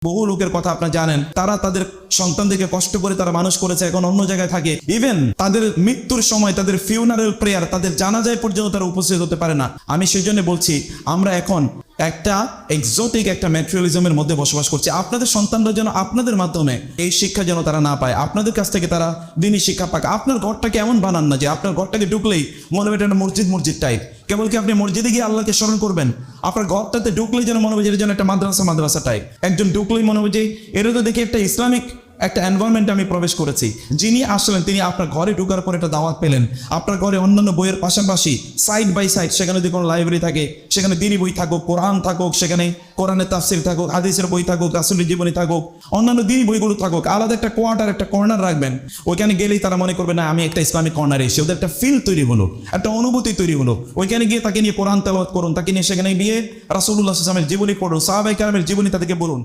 বহু লোকের কথা আপনারা জানেন, তারা তাদের সন্তানদেরকে কষ্ট করে তারা মানুষ করেছে, এখন অন্য জায়গায় থাকে। ইভেন তাদের মৃত্যুর সময় তাদের ফিউনারেল প্রেয়ার, তাদের জানাজায় পর্যন্ত তারা উপস্থিত হতে পারে না। আমি সেই জন্য বলছি, আমরা এখন একটা এক্সোটিক একটা ম্যাটেরিয়ালিজমের মধ্যে বসবাস করছি। আপনাদের সন্তানরা যেন আপনাদের মাধ্যমে এই শিক্ষা যেন তারা না পায়, আপনাদের কাছ থেকে তারা দিনই শিক্ষা পাক। আপনার ঘরটাকে এমন বানান না যে আপনার ঘরটাকে ঢুকলেই মনে হবে একটা মসজিদ টাইপ। কেবল কি আপনি মসজিদে গিয়ে আল্লাহকে স্মরণ করবেন? আপনার ঘরটাতে ঢুকলেই যেন মনে হবে যে যেন একটা মাদ্রাসা টাইপ। একজন ঢুকলেই মনে হবে যে এটা তো দেখি একটা ইসলামিক একটা এনভায়রনমেন্টে আমি প্রবেশ করেছি। যিনি আসলেন তিনি আপনার ঘরে ঢোকার পর একটা দাওয়াত পেলেন। আপনার ঘরে অন্যান্য বইয়ের পাশাপাশি সাইড বাই সাইড সেখানে যদি কোনো লাইব্রেরি থাকে, সেখানে দিনী বই থাকুক, কোরআন থাকুক, সেখানে কোরআনের তাফসির থাকুক, হাদিসের বই থাকুক, রাসূলের জীবনী থাকুক, অন্যান্য দিনী বইগুলো থাকুক। আলাদা একটা কোয়ার্টার, একটা কর্নার রাখবেন। ওইখানে গেলেই তারা মনে করবে না আমি একটা ইসলামিক কর্নারে এসে, ওদের একটা ফিল তৈরি হলো, একটা অনুভূতি তৈরি হলো। ওইখানে গিয়ে তাকে নিয়ে কোরআন তেলাওয়াত করুন, তাকে নিয়ে সেখানে গিয়ে রাসূলুল্লাহ সাল্লাল্লাহু আলাইহি ওয়াসাল্লামের জীবনী পড়ুন, সাহাবায়ে কেরামের জীবনী তাদেরকে বলুন।